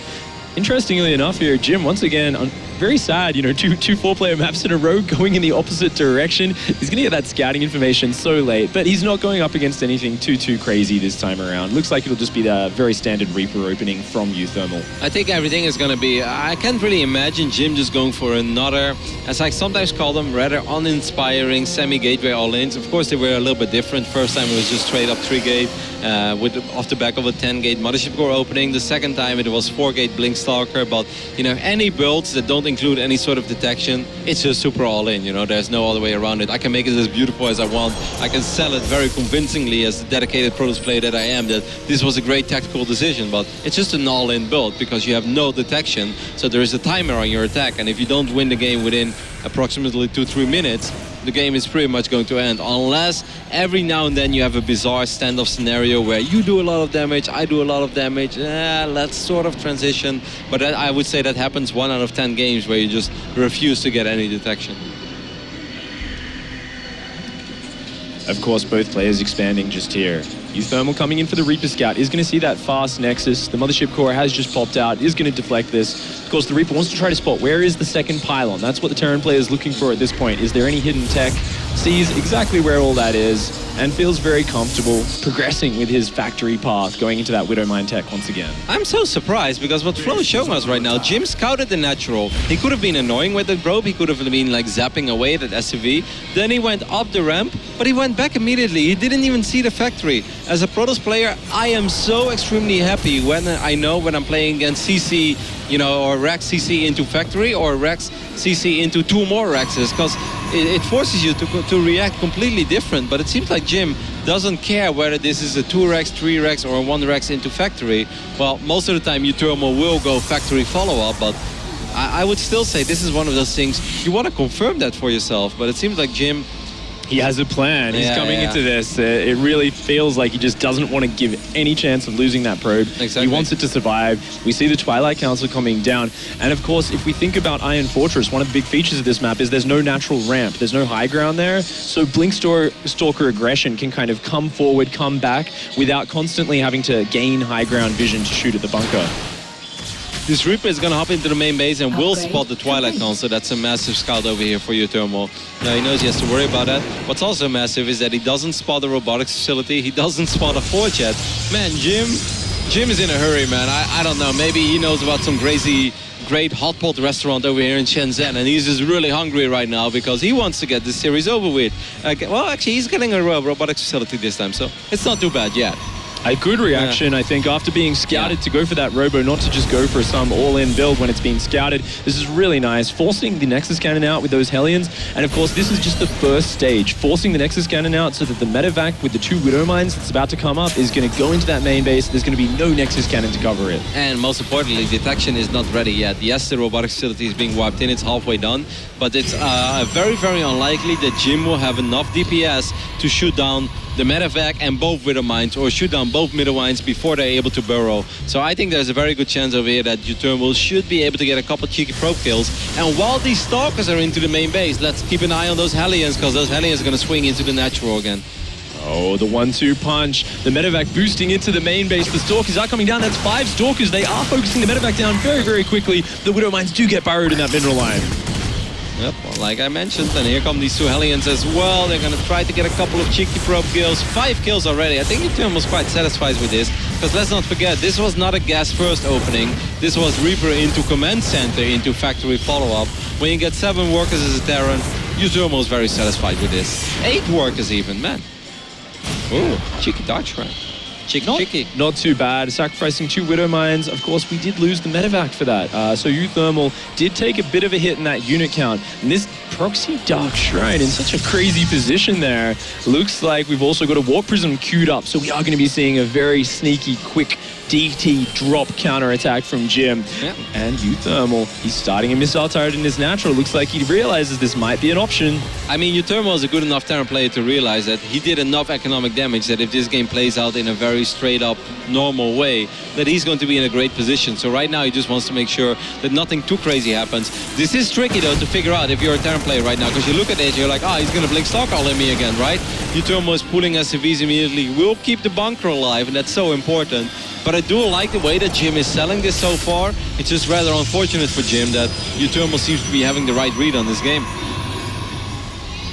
interestingly enough here, Jim, once again, very sad, you know, two 4-player maps in a row going in the opposite direction. He's going to get that scouting information so late, but he's not going up against anything too crazy this time around. Looks like it'll just be the very standard Reaper opening from uThermal. I think everything is going to be, I can't really imagine Jim just going for another, as I sometimes call them, rather uninspiring semi-gateway all-ins. Of course, they were a little bit different. First time it was just straight up 3-gate off the back of a 10-gate Mothership Core opening. The second time it was 4-gate Blinkstalker, but, you know, any builds that don't include any sort of detection, it's just super all-in, you know, there's no other way around it. I can make it as beautiful as I want. I can sell it very convincingly as the dedicated Protoss player that I am, that this was a great tactical decision, but it's just an all-in build because you have no detection, so there is a timer on your attack, and if you don't win the game within approximately 2-3 minutes, the game is pretty much going to end, unless every now and then you have a bizarre standoff scenario where you do a lot of damage, I do a lot of damage, let's sort of transition. But that, I would say that happens 1 out of 10 games where you just refuse to get any detection. Of course, both players expanding just here. uThermal coming in for the Reaper Scout is going to see that fast Nexus. The Mothership Core has just popped out, is going to deflect this. Of course, the Reaper wants to try to spot where is the second pylon. That's what the Terran player is looking for at this point. Is there any hidden tech? Sees exactly where all that is and feels very comfortable progressing with his factory path, going into that Widow Mine tech once again. I'm so surprised because what Flo is showing us right now, Jim scouted the natural. He could have been annoying with the probe, he could have been like zapping away at that SUV. Then he went up the ramp, but he went back immediately. He didn't even see the factory. As a Protoss player, I am so extremely happy when I know when I'm playing against CC, you know, or Rex CC into factory or Rex CC into 2 more Rexes, because it forces you to react completely different. But it seems like Jim doesn't care whether this is a 2 Rex, 3 Rex, or a 1 Rex into factory. Well, most of the time uThermal will go factory follow-up, but I would still say this is one of those things you want to confirm that for yourself. But it seems like Jim, he has a plan. He's coming into this. It really feels like he just doesn't want to give any chance of losing that probe. Exactly. He wants it to survive. We see the Twilight Council coming down. And of course, if we think about Iron Fortress, one of the big features of this map is there's no natural ramp. There's no high ground there. So Blinkstalker aggression can kind of come forward, come back, without constantly having to gain high ground vision to shoot at the bunker. This Reaper is going to hop into the main base and will spot the Twilight Con, so that's a massive scout over here for uThermal. Now he knows he has to worry about that. What's also massive is that he doesn't spot a robotics facility, he doesn't spot a forge yet. Man, Jim is in a hurry, man. I don't know, maybe he knows about some great hot pot restaurant over here in Shenzhen, and he's just really hungry right now because he wants to get this series over with. Well, actually, he's getting a robotics facility this time, so it's not too bad yet. A good reaction, I think, after being scouted to go for that robo, not to just go for some all-in build when it's being scouted. This is really nice, forcing the Nexus Cannon out with those Hellions. And of course, this is just the first stage, forcing the Nexus Cannon out so that the medevac with the 2 Widow Mines that's about to come up is going to go into that main base. There's going to be no Nexus Cannon to cover it. And most importantly, detection is not ready yet. Yes, the robotics facility is being wiped in, it's halfway done, but it's very, very unlikely that Jim will have enough DPS to shoot down the medevac and both Widow Mines, or shoot down both Widow Mines before they're able to burrow. So I think there's a very good chance over here that uThermal should be able to get a couple cheeky probe kills. And while these Stalkers are into the main base, let's keep an eye on those Hellions, because those Hellions are going to swing into the natural again. Oh, the 1-2 punch. The medevac boosting into the main base. The Stalkers are coming down. That's 5 Stalkers. They are focusing the medevac down very, very quickly. The Widow Mines do get burrowed in that mineral line. Yep, well, like I mentioned, and here come these 2 Hellions as well. They're going to try to get a couple of cheeky probe kills. 5 kills already. I think uThermal was quite satisfied with this, because let's not forget, this was not a gas first opening. This was Reaper into command center, into factory follow-up. When you get 7 workers as a Terran, uThermal is very satisfied with this. 8 workers even, man. Ooh, cheeky dodge run. Cheeky. Not too bad. Sacrificing 2 Widow Mines. Of course, we did lose the medevac for that. So uThermal did take a bit of a hit in that unit count. And this proxy Dark Shrine in such a crazy position there. Looks like we've also got a Warp Prism queued up. So we are going to be seeing a very sneaky, quick DT drop counterattack from Jim. Yep. And uThermal, he's starting a missile turret in his natural. Looks like he realizes this might be an option. I mean, uThermal is a good enough Terran player to realize that he did enough economic damage that if this game plays out in a very straight up, normal way, that he's going to be in a great position. So right now he just wants to make sure that nothing too crazy happens. This is tricky though to figure out if you're a Terran player right now, because you look at it, you're like, he's going to blink Stalker on me again, right? uThermal is pulling SCVs immediately. We'll keep the bunker alive, and that's so important. But I do like the way that Jim is selling this so far. It's just rather unfortunate for Jim that uThermal seems to be having the right read on this game.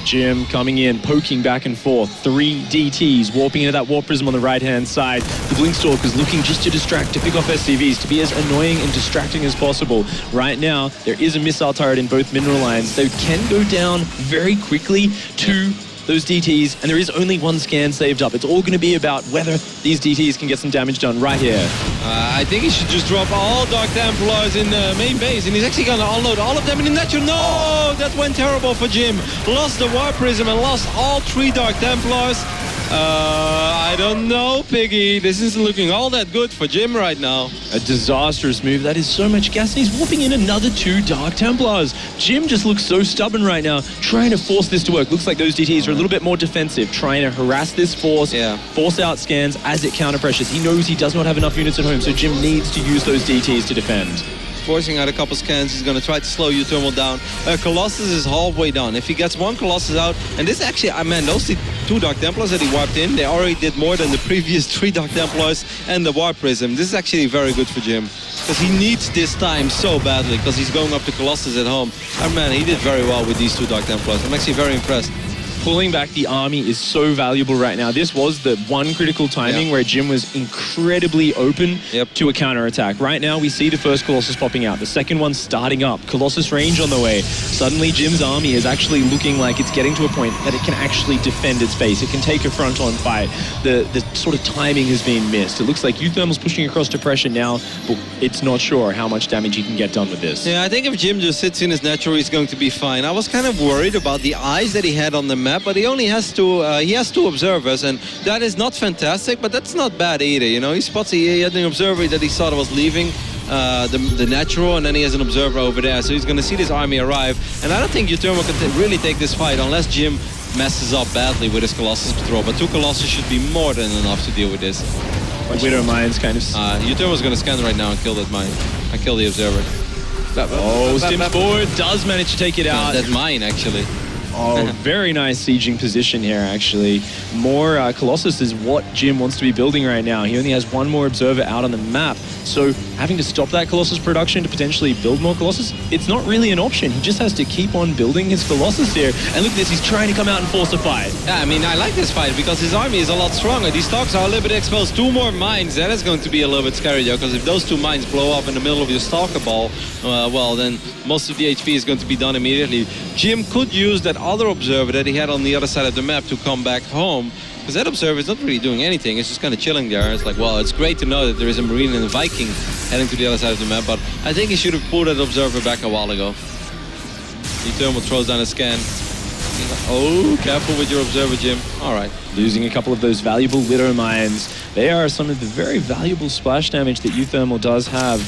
Jim coming in, poking back and forth. 3 DTs, warping into that Warp Prism on the right-hand side. The Blinkstalkers looking just to distract, to pick off SCVs, to be as annoying and distracting as possible. Right now, there is a missile turret in both mineral lines. They can go down very quickly to those DTs, and there is only 1 scan saved up. It's all going to be about whether these DTs can get some damage done right here. I think he should just drop all Dark Templars in the main base, and he's actually going to unload all of them in the natural. No, that went terrible for Jim. Lost the Warp Prism and lost all 3 Dark Templars. I don't know, Piggy. This isn't looking all that good for Jim right now. A disastrous move. That is so much gas. And he's warping in another 2 Dark Templars. Jim just looks so stubborn right now, trying to force this to work. Looks like those DTs are a little bit more defensive, trying to harass this force, force out scans as it counter pressures. He knows he does not have enough units at home, so Jim needs to use those DTs to defend. Forcing out a couple scans, he's going to try to slow uThermal down. Colossus is halfway done. If he gets 1 Colossus out, and this actually, those 2 Dark Templars that he wiped in, they already did more than the previous 3 Dark Templars and the Warp Prism. This is actually very good for Jim, because he needs this time so badly, because he's going up to Colossus at home. And man, he did very well with these 2 Dark Templars. I'm actually very impressed. Pulling back the army is so valuable right now. This was the one critical timing where Jim was incredibly open to a counterattack. Right now, we see the first Colossus popping out. The second one starting up. Colossus range on the way. Suddenly, Jim's army is actually looking like it's getting to a point that it can actually defend its base. It can take a front-on fight. The sort of timing has been missed. It looks like uThermal's pushing across to pressure now, but it's not sure how much damage he can get done with this. Yeah, I think if Jim just sits in his natural, he's going to be fine. I was kind of worried about the eyes that he had on the map, but he only has 2 observers, and that is not fantastic, but that's not bad either. You know, he had an observer that he thought was leaving the natural, and then he has an observer over there, so he's going to see this army arrive. And I don't think uThermal can really take this fight unless Jim messes up badly with his Colossus patrol, but 2 Colossus should be more than enough to deal with this. The Widow Mine's kind of... uThermal's going to scan right now and kill that mine. I kill the observer. Stims forward, does manage to take it out. That mine, actually. Oh, very nice sieging position here, actually. More Colossus is what Jim wants to be building right now. He only has one more observer out on the map. So having to stop that Colossus production to potentially build more Colossus, it's not really an option. He just has to keep on building his Colossus here. And look at this, he's trying to come out and force a fight. Yeah, I mean, I like this fight because his army is a lot stronger. These stocks are a little bit exposed. 2 more mines, that is going to be a little bit scary though, because if those 2 mines blow up in the middle of your stalker ball, well, then most of the HP is going to be done immediately. Jim could use that other observer that he had on the other side of the map to come back home, because that observer is not really doing anything. It's just kind of chilling there. It's like, well, it's great to know that there is a Marine and a Viking heading to the other side of the map, but I think he should have pulled that observer back a while ago. uThermal throws down a scan. Oh, careful with your observer, Jim. All right. Losing a couple of those valuable Widow Mines. They are some of the very valuable splash damage that uThermal does have.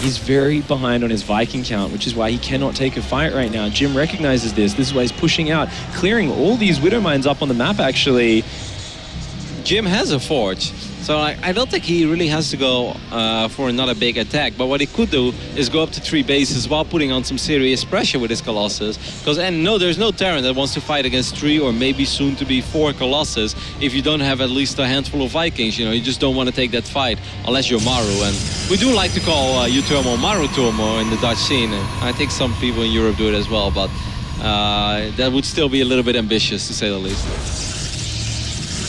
He's very behind on his Viking count, which is why he cannot take a fight right now. Jim recognizes this. This is why he's pushing out, clearing all these Widow Mines up on the map, actually. Jim has a forge, so I don't think he really has to go for another big attack. But what he could do is go up to 3 bases while putting on some serious pressure with his Colossus. Because no, there's no Terran that wants to fight against 3 or maybe soon to be 4 Colossus if you don't have at least a handful of Vikings. You know, you just don't want to take that fight unless you're Maru. And we do like to call uThermal Maru Turmo in the Dutch scene. And I think some people in Europe do it as well, but that would still be a little bit ambitious, to say the least.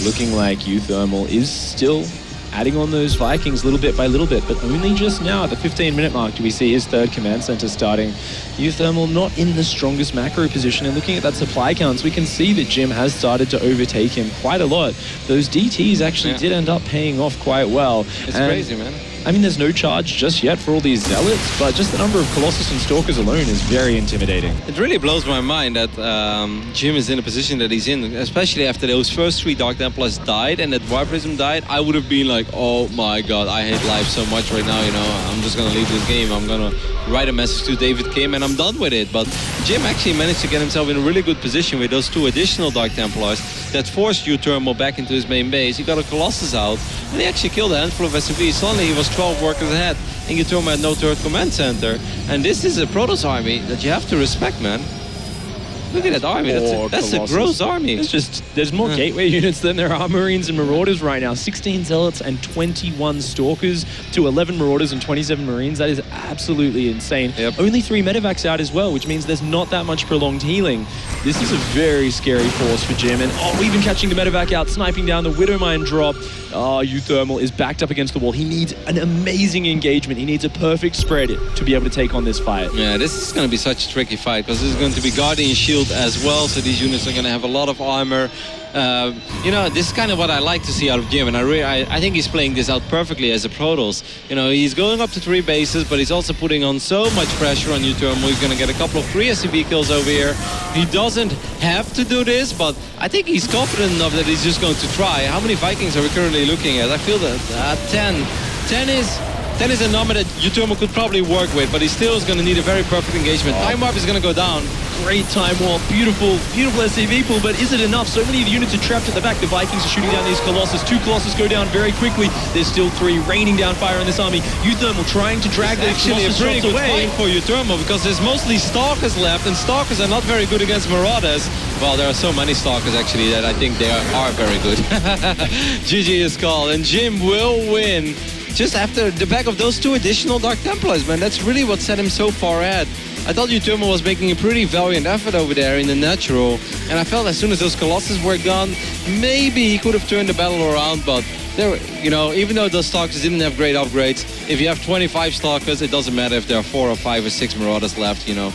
Looking like uThermal is still adding on those Vikings little bit by little bit, but only just now at the 15-minute mark do we see his 3rd command center starting. uThermal not in the strongest macro position, and looking at that supply counts, we can see that Jim has started to overtake him quite a lot. Those DTs actually did end up paying off quite well. It's crazy, man. I mean, there's no charge just yet for all these Zealots, but just the number of Colossus and Stalkers alone is very intimidating. It really blows my mind that Jim is in the position that he's in, especially after those first 3 Dark Templars died and that War Prism died. I would have been like, oh my god, I hate life so much right now, you know, I'm just gonna leave this game. I'm gonna write a message to David Kim and I'm done with it. But Jim actually managed to get himself in a really good position with those 2 additional Dark Templars that forced uThermal back into his main base. He got a Colossus out and he actually killed a handful of SCVs. Suddenly he was 12 workers ahead and uThermal had no 3rd command center. And this is a Protoss army that you have to respect, man. Look at that army. That's a gross army. It's just, there's more gateway units than there are Marines and Marauders right now. 16 Zealots and 21 Stalkers to 11 Marauders and 27 Marines. That is absolutely insane. Yep. Only 3 medevacs out as well, which means there's not that much prolonged healing. This is a very scary force for Jim. And even catching the medevac out, sniping down the Widow Mine drop. uThermal is backed up against the wall. He needs an amazing engagement. He needs a perfect spread to be able to take on this fight. Yeah, this is going to be such a tricky fight because this is going to be Guardian Shield as well, so these units are going to have a lot of armor. You know, this is kind of what I like to see out of Jim, and I think he's playing this out perfectly as a Protoss. You know, he's going up to 3 bases, but he's also putting on so much pressure on uThermal. He's going to get a couple of free SCV kills over here. He doesn't have to do this, but I think he's confident enough that he's just going to try. How many Vikings are we currently looking at? I feel that 10. 10 is a number that uThermal could probably work with, but he still is going to need a very perfect engagement. Time warp is going to go down. Great time warp, beautiful SCV pool, but is it enough? So many of the units are trapped at the back. The Vikings are shooting down these Colossus. 2 Colossus go down very quickly. There's still 3 raining down fire on this army. uThermal trying to drag those actually a Colossus pretty shots good away. fight for uThermal because there's mostly Stalkers left, and Stalkers are not very good against Marauders. Well, there are so many Stalkers actually that I think they are very good. GG is called, and Jim will win. Just after the back of those 2 additional Dark Templars, man. That's really what set him so far ahead. I thought uThermal was making a pretty valiant effort over there in the natural, and I felt as soon as those Colossus were gone, maybe he could have turned the battle around, but there, you know, even though those Stalkers didn't have great upgrades, if you have 25 Stalkers, it doesn't matter if there are 4 or 5 or 6 Marauders left, you know.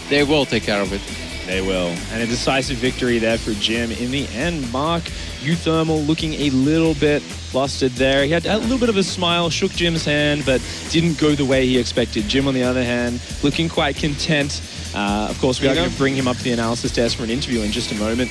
They will take care of it. They will. And a decisive victory there for Jim. In the end, Mark, uThermal looking a little bit flustered there. He had a little bit of a smile, shook Jim's hand, but didn't go the way he expected. Jim, on the other hand, looking quite content. Of course, we are going to bring him up to the analysis desk for an interview in just a moment.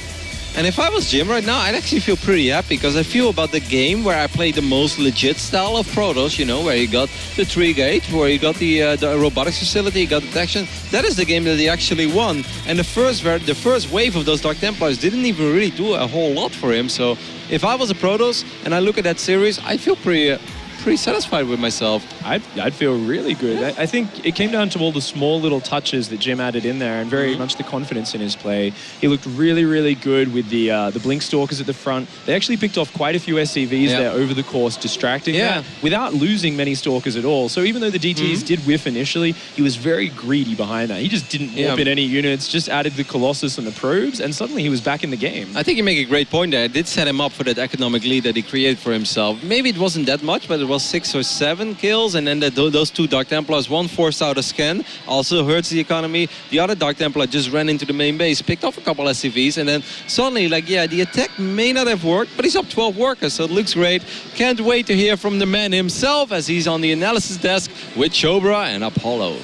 And if I was Jim right now, I'd actually feel pretty happy because I feel about the game where I played the most legit style of Protoss, you know, where you got the 3 gate, where you got the robotics facility, you got detection. That is the game that he actually won. And the first wave of those Dark Templars didn't even really do a whole lot for him. So if I was a Protoss and I look at that series, I feel pretty pretty satisfied with myself. I'd feel really good. I think it came down to all the small little touches that Jim added in there and very much the confidence in his play. He looked really, really good with the Blink Stalkers at the front. They actually picked off quite a few SCVs there over the course, distracting that without losing many Stalkers at all. So even though the DTs did whiff initially, he was very greedy behind that. He just didn't warp in any units, just added the Colossus and the probes, and suddenly he was back in the game. I think you make a great point there. It did set him up for that economic lead that he created for himself. Maybe it wasn't that much, but it was 6 or 7 kills, and then those 2 Dark Templars, one forced out a scan, also hurts the economy. The other Dark Templar just ran into the main base, picked off a couple SCVs, and then suddenly, like, yeah, the attack may not have worked, but he's up 12 workers, so it looks great. Can't wait to hear from the man himself as he's on the analysis desk with Chobra and Apollo.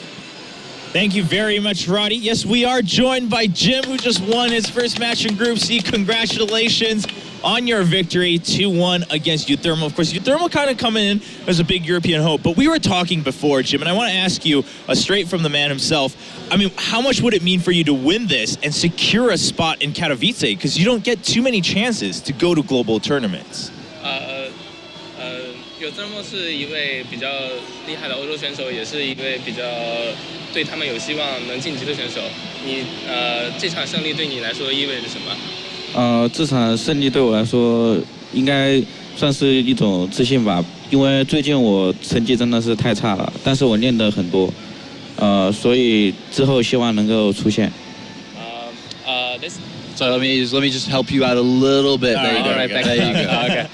Thank you very much, Roddy. Yes, we are joined by Jim, who just won his first match in Group C. Congratulations on your victory, 2-1 against uThermal. Of course, uThermal kind of coming in as a big European hope, but we were talking before, Jim, and I want to ask you, straight from the man himself, I mean, how much would it mean for you to win this and secure a spot in Katowice? Because you don't get too many chances to go to global tournaments. uThermal 是一位比较厉害的欧洲选手，也是一位比较对他们有希望能晋级的选手。这场胜利对你来说意味着什么？这场胜利对我来说应该算是一种自信吧，因为最近我成绩真的是太差了，但是我练得很多，所以之后希望能够出现。So let me just help you out a little bit. There you go. Right, There you go. Okay.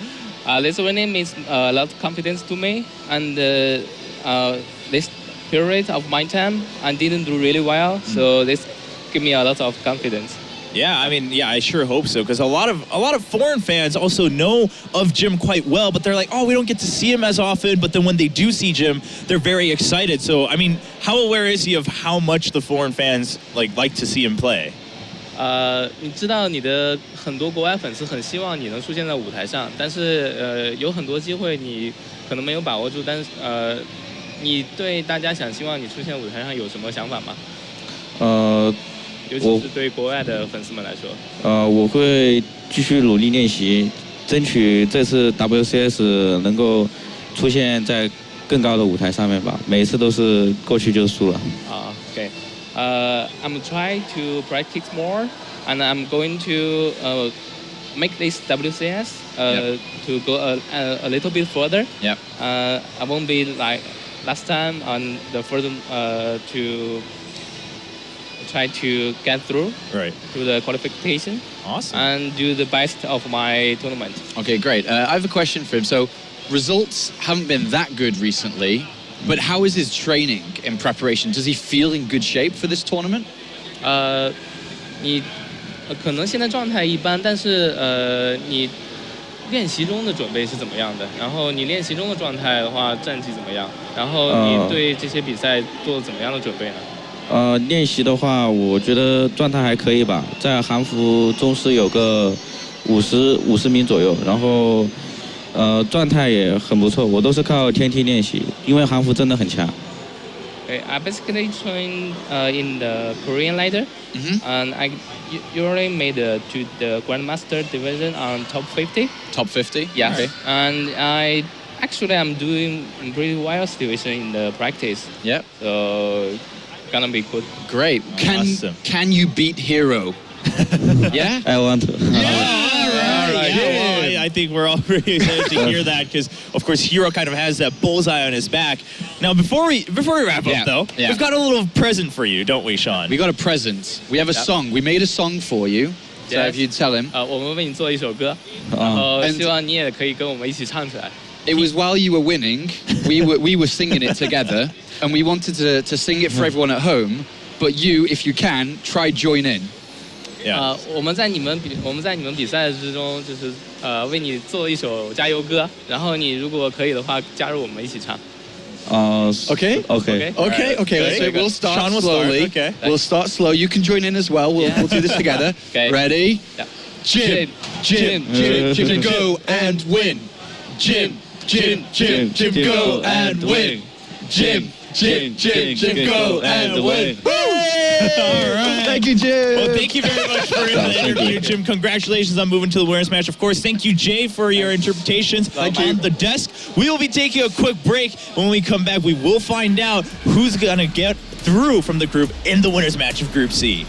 This winning means a lot of confidence to me, and this period of my time I didn't do really well, so this give me a lot of confidence. Yeah, I mean, yeah, I sure hope so, because a lot of foreign fans also know of Jim quite well, but they're like, oh, we don't get to see him as often, but then when they do see Jim, they're very excited. So, I mean, how aware is he of how much the foreign fans like to see him play? 你知道你的很多国外粉丝很希望你能出现在舞台上，但是有很多机会你可能没有把握住，但是你对大家希望你出现舞台上有什么想法吗？尤其是对国外的粉丝们来说。我会继续努力练习，争取这次 WCS 能够出现在更高的舞台上面吧。每一次都是过去就输了。Okay. I'm trying to practice more, and I'm going to make this WCS to go a little bit further. Yeah. I won't be like last time on the further to try to get through to the qualification. Awesome. And do the best of my tournament. Okay, great. I have a question for him. So, results haven't been that good recently. But how is his training in preparation? Does he feel in good shape for this tournament? 你可能现在状态一般，但是你练习中的准备是怎么样的？然后你练习中的状态的话，战绩怎么样？然后你对这些比赛做了怎么样的准备呢？练习的话，我觉得状态还可以吧，在韩服中师有个50名左右，然后。状态也很不错，我都是靠天梯练习，因为韩服真的很强。I basically train in the Korean ladder, and I usually made to the Grandmaster division on top 50. Top 50? Yeah. Okay. And I'm doing pretty well situation in the practice. Yep. So gonna be good. Great. Awesome. Can you beat Hero? Yeah. I want to. Yeah, I think we're all really excited to hear that, because of course Hero kind of has that bullseye on his back. Now before we wrap up though, we've got a little present for you, don't we, Sean? We got a present. We have a song. We made a song for you. So if you'd tell him. 我们为你做一首歌，然后希望你也可以跟我们一起唱出来。It was while you were winning. We were singing it together, and we wanted to sing it for everyone at home. But you, if you can, try join in. 我们在你们比赛之中，就是为你做一首加油歌，然后你如果可以的话，加入我们一起唱。Okay. We'll start Sean will slowly. Start. Okay. We'll start slow. You can join in as well. We'll do this together. Okay. Ready? Yeah. Jim, go and win. Jim, go and win. Jim, go and win. All right. Thank you, Jim. Well, thank you very much for the interview, Jim. Congratulations on moving to the winners match. Of course, thank you, Jay, for your interpretations on the desk. We will be taking a quick break. When we come back, we will find out who's going to get through from the group in the winners match of Group C.